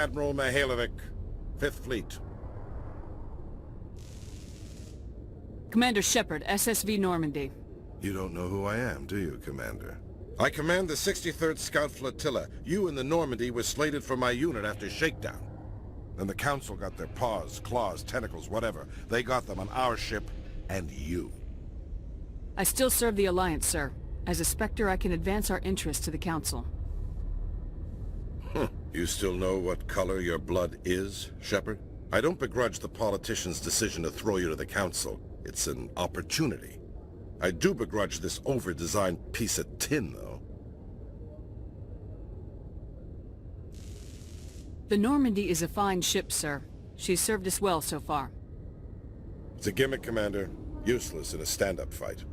Admiral Mihailovic, 5th Fleet. Commander Shepard, SSV Normandy. You don't know who I am, do you, Commander? I command the 63rd Scout Flotilla. You and the Normandy were slated for my unit after shakedown. Then the Council got their paws, claws, tentacles, whatever. They got them on our ship, and you. I still serve the Alliance, sir. As a Spectre, I can advance our interests to the Council. You still know what color your blood is, Shepard? I don't begrudge the politician's decision to throw you to the Council. It's an opportunity. I do begrudge this over-designed piece of tin, though. The Normandy is a fine ship, sir. She's served us well so far. It's a gimmick, Commander. Useless in a stand-up fight.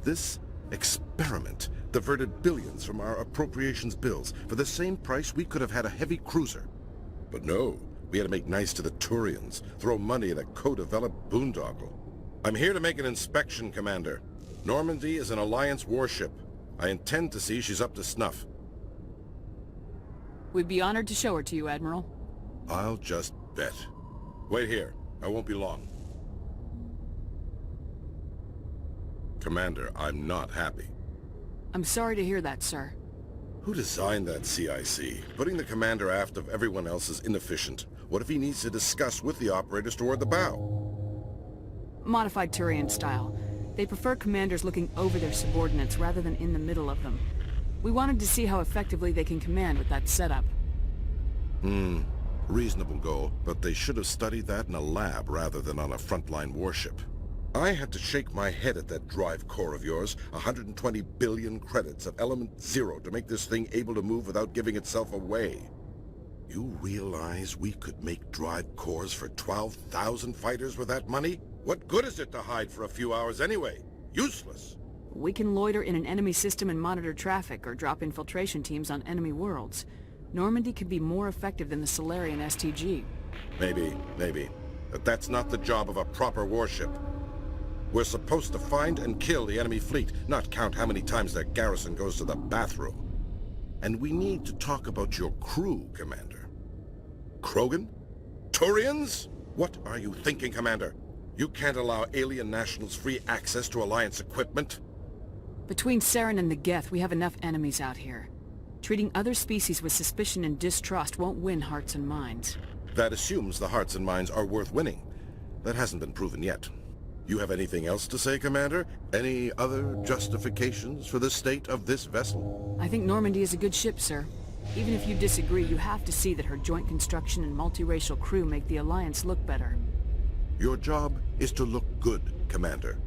This experiment diverted billions from our appropriations bills. For the same price, we could have had a heavy cruiser. But no, we had to make nice to the Turians, throw money at a co-developed boondoggle. I'm here to make an inspection, Commander. Normandy is an Alliance warship. I intend to see she's up to snuff. We'd be honored to show her to you, Admiral. I'll just bet. Wait here. I won't be long. Commander, I'm not happy. I'm sorry to hear that, sir. Who designed that CIC? Putting the commander aft of everyone else is inefficient. What if he needs to discuss with the operators toward the bow? Modified Turian style. They prefer commanders looking over their subordinates rather than in the middle of them. We wanted to see how effectively they can command with that setup. Reasonable goal, but they should have studied that in a lab rather than on a frontline warship. I had to shake my head at that drive core of yours, 120 billion credits of element 0 to make this thing able to move without giving itself away. You realize we could make drive cores for 12,000 fighters with that money? What good is it to hide for a few hours anyway? Useless. We can loiter in an enemy system and monitor traffic, or drop infiltration teams on enemy worlds. Normandy could be more effective than the Solarian STG. Maybe. But that's not the job of a proper warship. We're supposed to find and kill the enemy fleet, not count how many times their garrison goes to the bathroom. And we need to talk about your crew, Commander. Krogan? Turians? What are you thinking, Commander? You can't allow alien nationals free access to Alliance equipment? Between Saren and the Geth, we have enough enemies out here. Treating other species with suspicion and distrust won't win hearts and minds. That assumes the hearts and minds are worth winning. That hasn't been proven yet. You have anything else to say, Commander? Any other justifications for the state of this vessel? I think Normandy is a good ship, sir. Even if you disagree, you have to see that her joint construction and multiracial crew make the Alliance look better. Your job is to look good, Commander.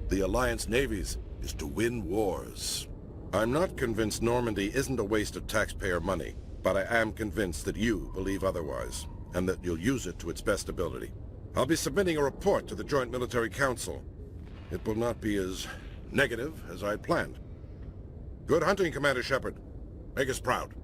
The Alliance navies is to win wars. I'm not convinced Normandy isn't a waste of taxpayer money, but I am convinced that you believe otherwise, and that you'll use it to its best ability. I'll be submitting a report to the Joint Military Council. It will not be as negative as I planned. Good hunting, Commander Shepard. Make us proud.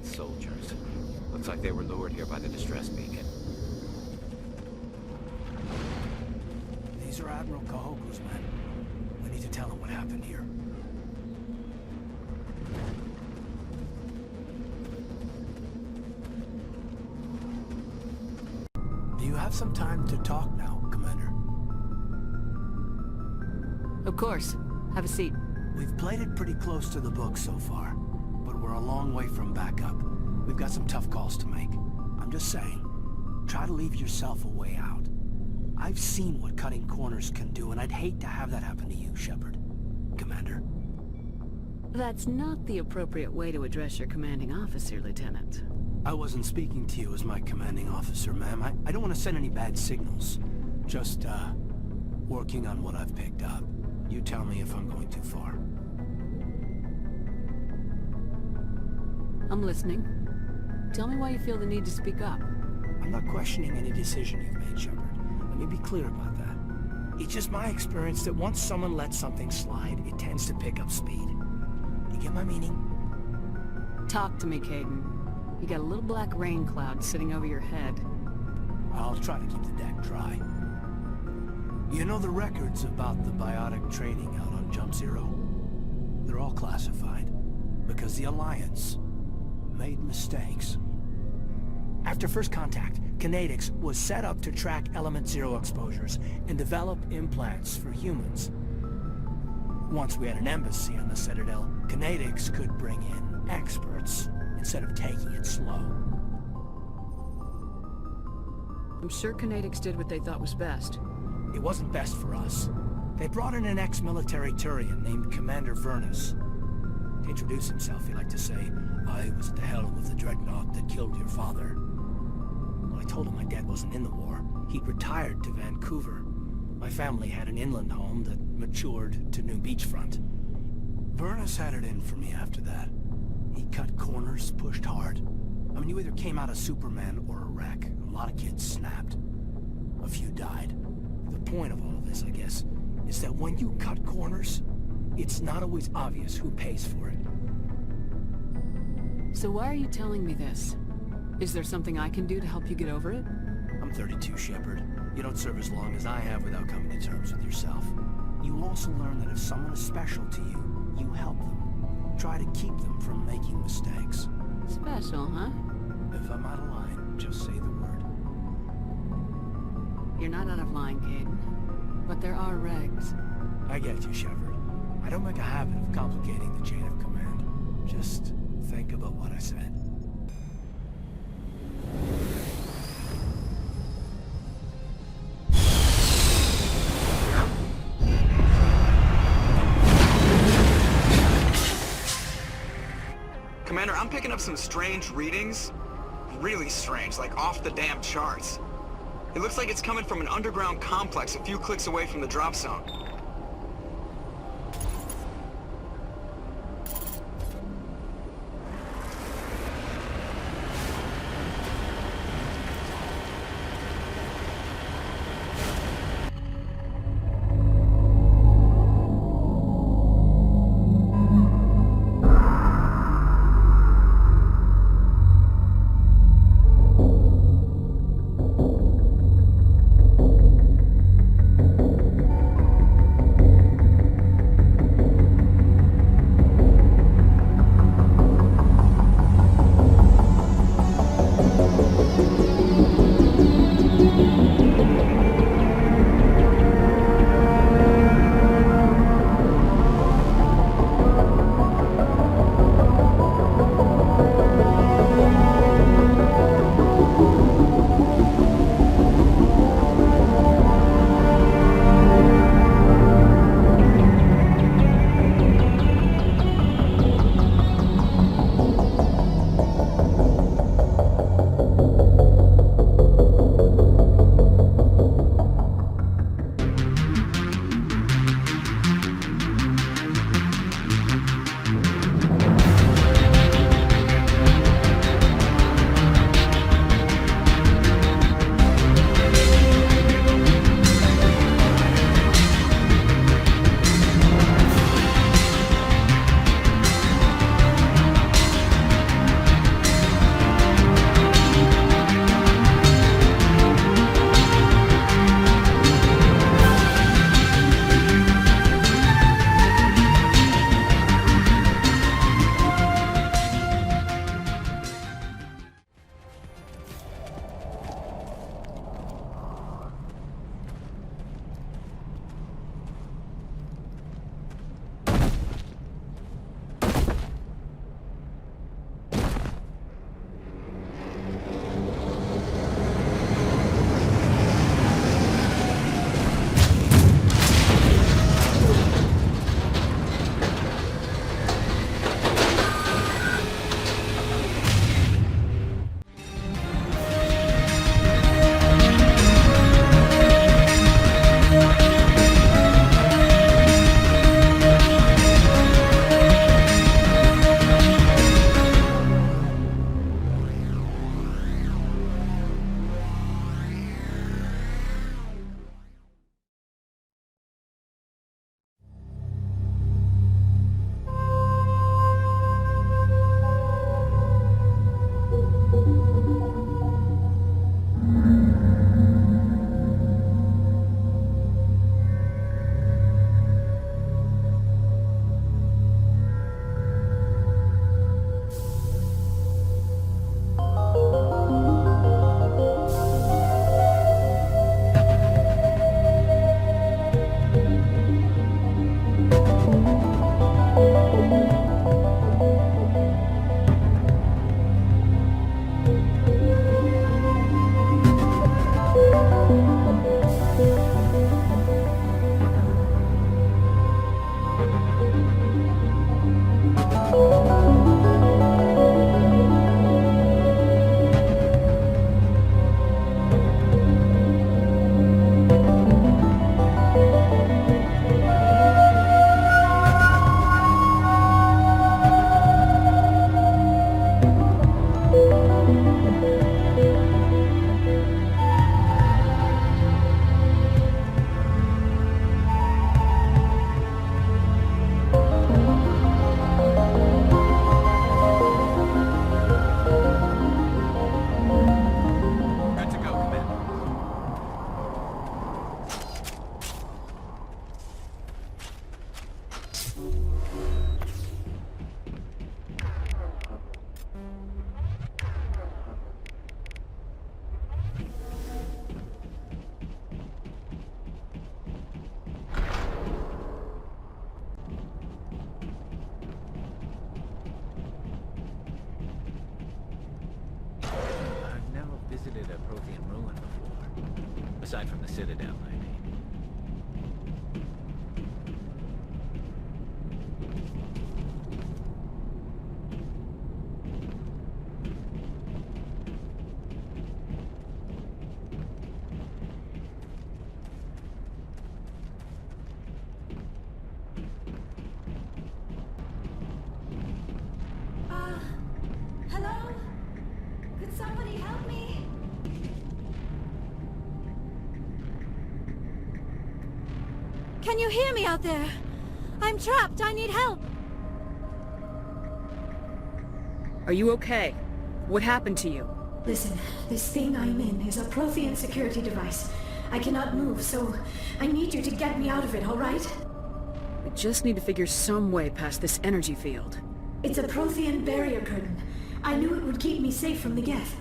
Soldiers. Looks like they were lured here by the distress beacon. These are Admiral Kahoku's men. We need to tell him what happened here. Do you have some time to talk now, Commander? Of course. Have a seat. We've played it pretty close to the book so far, but we're a long way from backup. We've got some tough calls to make. I'm just saying, try to leave yourself a way out. I've seen what cutting corners can do, and I'd hate to have that happen to you, Shepard. Commander. That's not the appropriate way to address your commanding officer, Lieutenant. I wasn't speaking to you as my commanding officer, ma'am. I don't want to send any bad signals. Just, working on what I've picked up. You tell me if I'm going too far. I'm listening. Tell me why you feel the need to speak up. I'm not questioning any decision you've made, Shepard. Let me be clear about that. It's just my experience that once someone lets something slide, it tends to pick up speed. You get my meaning? Talk to me, Caden. You got a little black rain cloud sitting over your head. I'll try to keep the deck dry. You know the records about the biotic training out on Jump Zero? They're all classified, because the Alliance made mistakes. After first contact, Kinetics was set up to track Element Zero exposures and develop implants for humans. Once we had an embassy on the Citadel, Kinetics could bring in experts instead of taking it slow. I'm sure Kinetics did what they thought was best. It wasn't best for us. They brought in an ex-military Turian named Commander Vernus. To introduce himself, he liked to say, "I was at the helm of the dreadnought that killed your father." Well, I told him my dad wasn't in the war. He'd retired to Vancouver. My family had an inland home that matured to new beachfront. Vernus had it in for me after that. He cut corners, pushed hard. I mean, you either came out a Superman or a wreck. A lot of kids snapped. A few died. The point of all this, I guess, is that when you cut corners, it's not always obvious who pays for it. So why are you telling me this? Is there something I can do to help you get over it? I'm 32, Shepard. You don't serve as long as I have without coming to terms with yourself. You also learn that if someone is special to you, you help them. Try to keep them from making mistakes. Special, huh? If I'm out of line, just say the word. You're not out of line, Caden. But there are regs. I get you, Shepard. I don't make a habit of complicating the chain of command. Just think about what I said. Commander, I'm picking up some strange readings. Really strange, like off the damn charts. It looks like it's coming from an underground complex a few clicks away from the drop zone. visited a Prothean ruin before. Aside from the Citadel, I mean. Hello? Could somebody help me? Can you hear me out there? I'm trapped. I need help. Are you okay? What happened to you? Listen, this thing I'm in is a Prothean security device. I cannot move, so I need you to get me out of it, all right? We just need to figure some way past this energy field. It's a Prothean barrier curtain. I knew it would keep me safe from the Geth.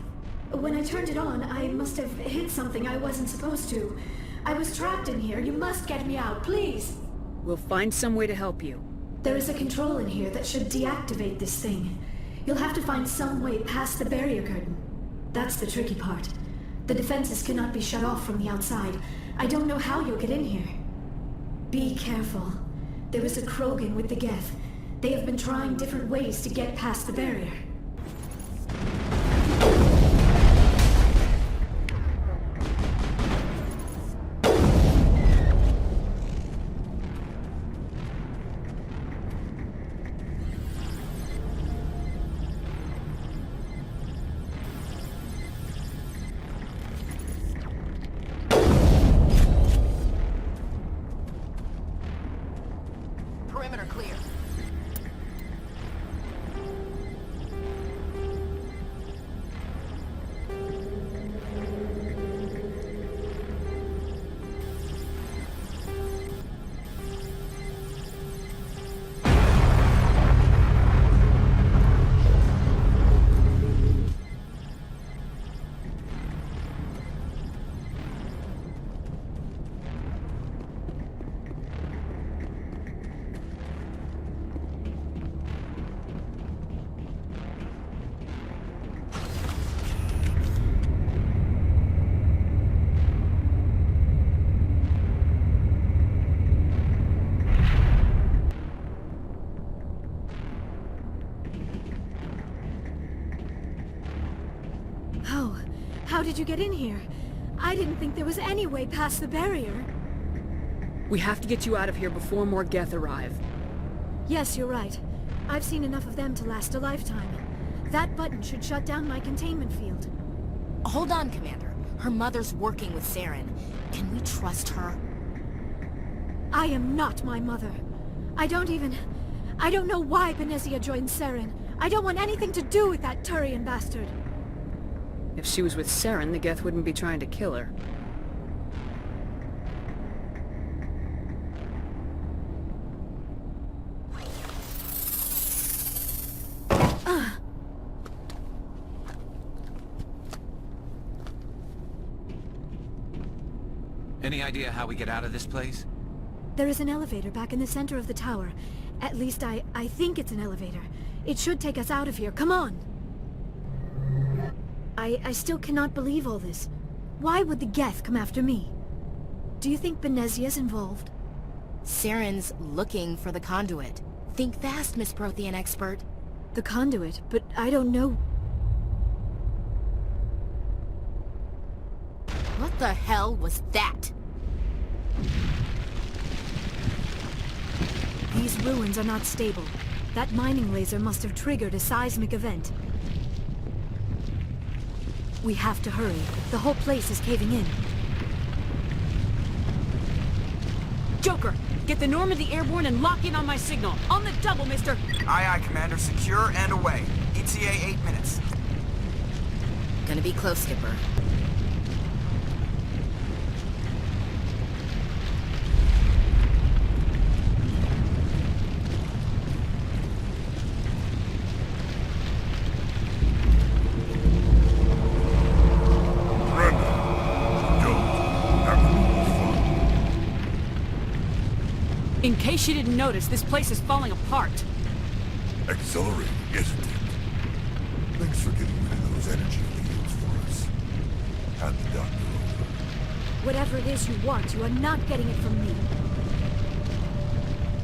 When I turned it on, I must have hit something I wasn't supposed to. I was trapped in here. You must get me out, please. We'll find some way to help you. There is a control in here that should deactivate this thing. You'll have to find some way past the barrier curtain. That's the tricky part. The defenses cannot be shut off from the outside. I don't know how you'll get in here. Be careful. There is a Krogan with the Geth. They have been trying different ways to get past the barrier. Perimeter clear. How did you get in here? I didn't think there was any way past the barrier. We have to get you out of here before more Geth arrive. Yes, you're right. I've seen enough of them to last a lifetime. That button should shut down my containment field. Hold on, Commander. Her mother's working with Saren. Can we trust her? I am not my mother. I don't know why Benezia joined Saren. I don't want anything to do with that Turian bastard. If she was with Saren, the Geth wouldn't be trying to kill her. Any idea how we get out of this place? There is an elevator back in the center of the tower. At least I think it's an elevator. It should take us out of here. Come on! I still cannot believe all this. Why would the Geth come after me? Do you think Benezia's involved? Saren's looking for the conduit. Think fast, Miss Prothean expert. The conduit, but I don't know. What the hell was that? These ruins are not stable. That mining laser must have triggered a seismic event. We have to hurry. The whole place is caving in. Joker, get the Normandy airborne and lock in on my signal. On the double, mister! Aye, aye, Commander. Secure and away. ETA 8 minutes. Gonna be close, Skipper. In case you didn't notice, this place is falling apart. Exhilarating, isn't it? Thanks for getting rid of those energy fields for us. Hand the doctor over. Whatever it is you want, you are not getting it from me.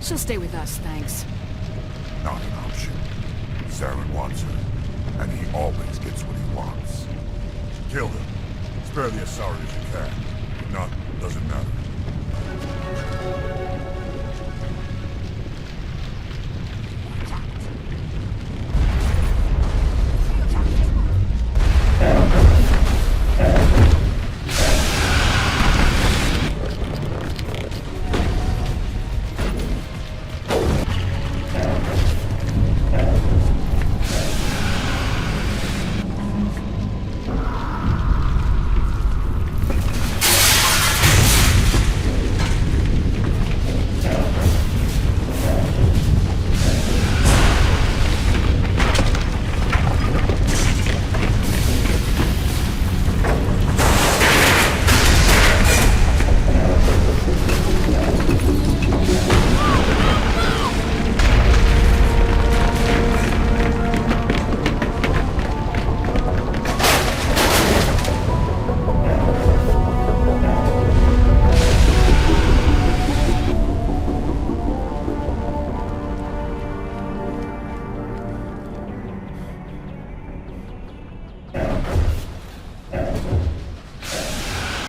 She'll stay with us, thanks. Not an option. Saren wants her, and he always gets what he wants. Kill him. Spare the Asari as you can. If not, doesn't matter.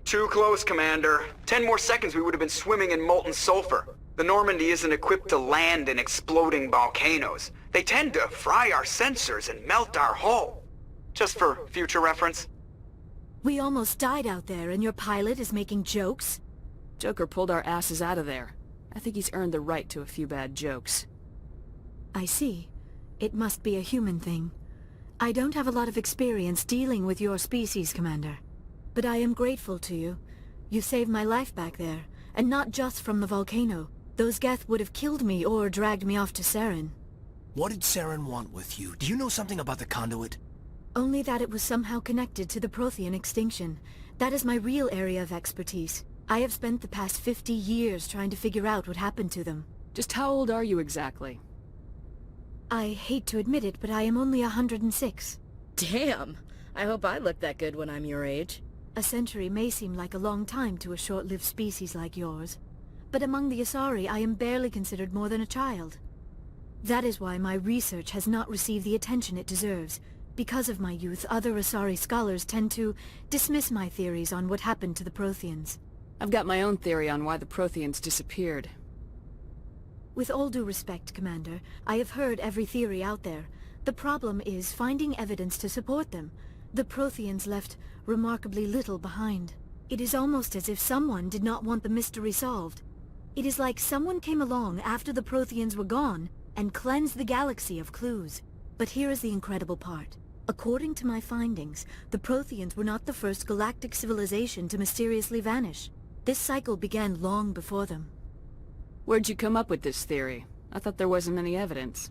Too close, Commander. 10 more seconds we would have been swimming in molten sulfur. The Normandy isn't equipped to land in exploding volcanoes. They tend to fry our sensors and melt our hull. Just for future reference. We almost died out there, and your pilot is making jokes? Joker pulled our asses out of there. I think he's earned the right to a few bad jokes. I see. It must be a human thing. I don't have a lot of experience dealing with your species, Commander. But I am grateful to you. You saved my life back there, and not just from the volcano. Those Geth would have killed me or dragged me off to Saren. What did Saren want with you? Do you know something about the conduit? Only that it was somehow connected to the Prothean extinction. That is my real area of expertise. I have spent the past 50 years trying to figure out what happened to them. Just how old are you exactly? I hate to admit it, but I am only 106. Damn! I hope I look that good when I'm your age. A century may seem like a long time to a short-lived species like yours, but among the Asari I am barely considered more than a child. That is why my research has not received the attention it deserves. Because of my youth, other Asari scholars tend to dismiss my theories on what happened to the Protheans. I've got my own theory on why the Protheans disappeared. With all due respect, Commander, I have heard every theory out there. The problem is finding evidence to support them. The Protheans left remarkably little behind. It is almost as if someone did not want the mystery solved. It is like someone came along after the Protheans were gone and cleansed the galaxy of clues. But here is the incredible part. According to my findings, the Protheans were not the first galactic civilization to mysteriously vanish. This cycle began long before them. Where'd you come up with this theory? I thought there wasn't any evidence.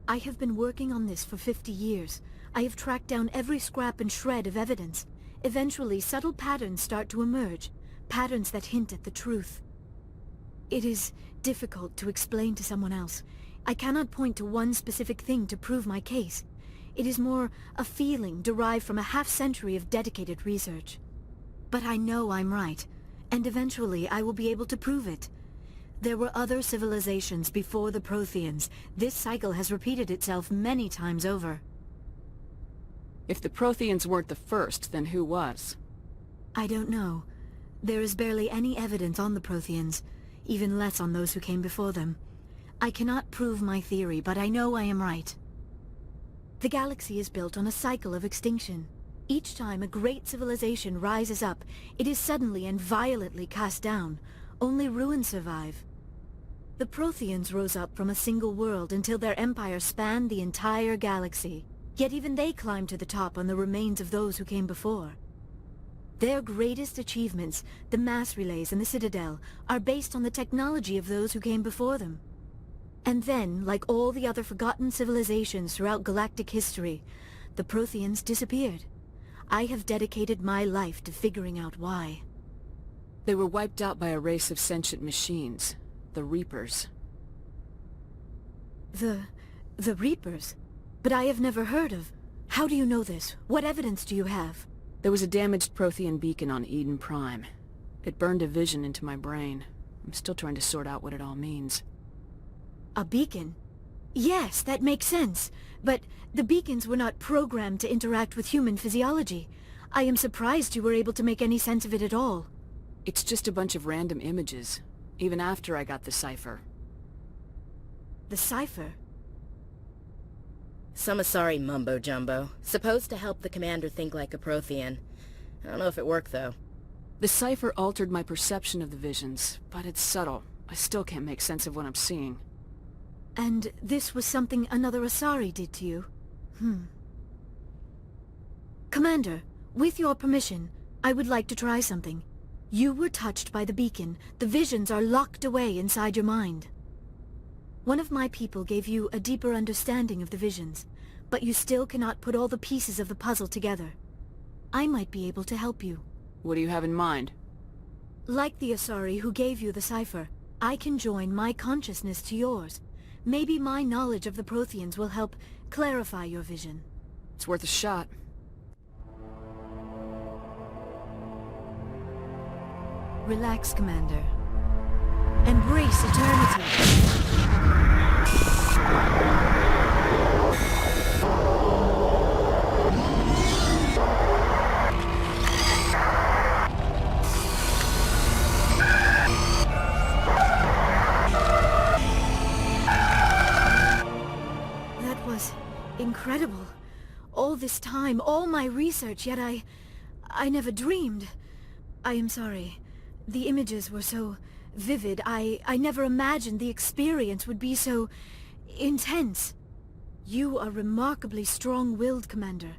I have been working on this for 50 years. I have tracked down every scrap and shred of evidence. Eventually, subtle patterns start to emerge, patterns that hint at the truth. It is difficult to explain to someone else. I cannot point to one specific thing to prove my case. It is more a feeling derived from a half-century of dedicated research. But I know I'm right, and eventually I will be able to prove it. There were other civilizations before the Protheans. This cycle has repeated itself many times over. If the Protheans weren't the first, then who was? I don't know. There is barely any evidence on the Protheans, even less on those who came before them. I cannot prove my theory, but I know I am right. The galaxy is built on a cycle of extinction. Each time a great civilization rises up, it is suddenly and violently cast down. Only ruins survive. The Protheans rose up from a single world until their empire spanned the entire galaxy. Yet even they climbed to the top on the remains of those who came before. Their greatest achievements, the mass relays and the Citadel, are based on the technology of those who came before them. And then, like all the other forgotten civilizations throughout galactic history, the Protheans disappeared. I have dedicated my life to figuring out why. They were wiped out by a race of sentient machines, the Reapers. The Reapers? But I have never heard of... How do you know this? What evidence do you have? There was a damaged Prothean beacon on Eden Prime. It burned a vision into my brain. I'm still trying to sort out what it all means. A beacon? Yes, that makes sense. But the beacons were not programmed to interact with human physiology. I am surprised you were able to make any sense of it at all. It's just a bunch of random images, even after I got the cipher. The cipher? Some Asari mumbo-jumbo, supposed to help the commander think like a Prothean. I don't know if it worked, though. The cipher altered my perception of the visions, but it's subtle. I still can't make sense of what I'm seeing. And this was something another Asari did to you? Commander, with your permission, I would like to try something. You were touched by the beacon. The visions are locked away inside your mind. One of my people gave you a deeper understanding of the visions, but you still cannot put all the pieces of the puzzle together. I might be able to help you. What do you have in mind? Like the Asari who gave you the cipher, I can join my consciousness to yours. Maybe my knowledge of the Protheans will help clarify your vision. It's worth a shot. Relax, Commander. Embrace eternity. That was incredible. All this time, all my research, yet I never dreamed. I am sorry. The images were so vivid. I never imagined the experience would be so intense. You are remarkably strong-willed, Commander.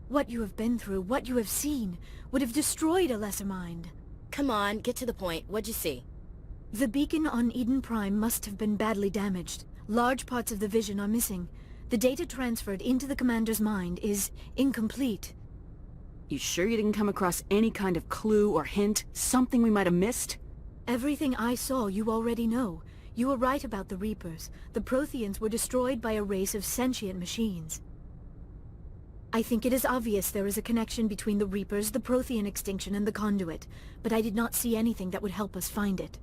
What you have been through, what you have seen, would have destroyed a lesser mind. Come on, get to the point. What'd you see? The beacon on Eden Prime must have been badly damaged. Large parts of the vision are missing. The data transferred into the Commander's mind is incomplete. You sure you didn't come across any kind of clue or hint? Something we might have missed? Everything I saw you already know. You were right about the Reapers. The Protheans were destroyed by a race of sentient machines. I think it is obvious there is a connection between the Reapers, the Prothean extinction, and the Conduit, but I did not see anything that would help us find it.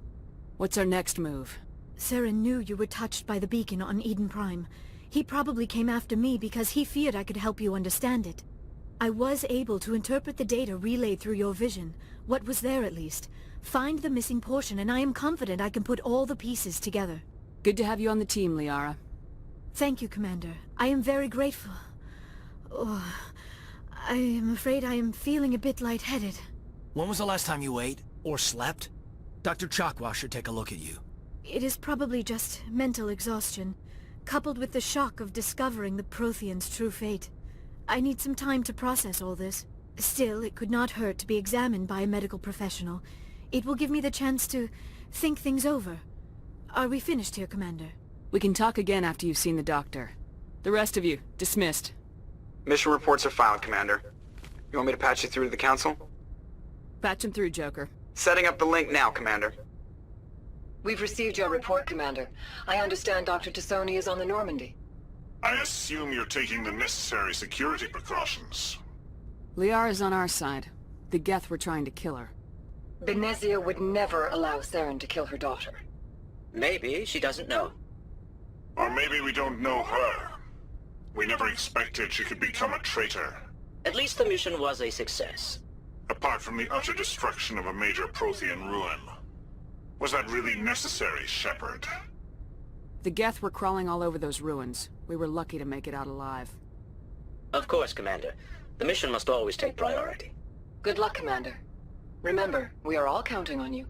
What's our next move? Saren knew you were touched by the beacon on Eden Prime. He probably came after me because he feared I could help you understand it. I was able to interpret the data relayed through your vision, what was there at least, find the missing portion, and I am confident I can put all the pieces together. Good to have you on the team, Liara. Thank you, Commander. I am very grateful. Oh, I am afraid I am feeling a bit lightheaded. When was the last time you ate? Or slept? Dr. Chakwa should take a look at you. It is probably just mental exhaustion, coupled with the shock of discovering the Protheans' true fate. I need some time to process all this. Still, it could not hurt to be examined by a medical professional. It will give me the chance to think things over. Are we finished here, Commander? We can talk again after you've seen the doctor. The rest of you, dismissed. Mission reports are filed, Commander. You want me to patch you through to the Council? Patch him through, Joker. Setting up the link now, Commander. We've received your report, Commander. I understand Dr. Tassoni is on the Normandy. I assume you're taking the necessary security precautions. Liara's on our side. The Geth were trying to kill her. Benezia would never allow Saren to kill her daughter. Maybe she doesn't know. Or maybe we don't know her. We never expected she could become a traitor. At least the mission was a success. Apart from the utter destruction of a major Prothean ruin. Was that really necessary, Shepard? The Geth were crawling all over those ruins. We were lucky to make it out alive. Of course, Commander. The mission must always take priority. Good luck, Commander. Remember, we are all counting on you.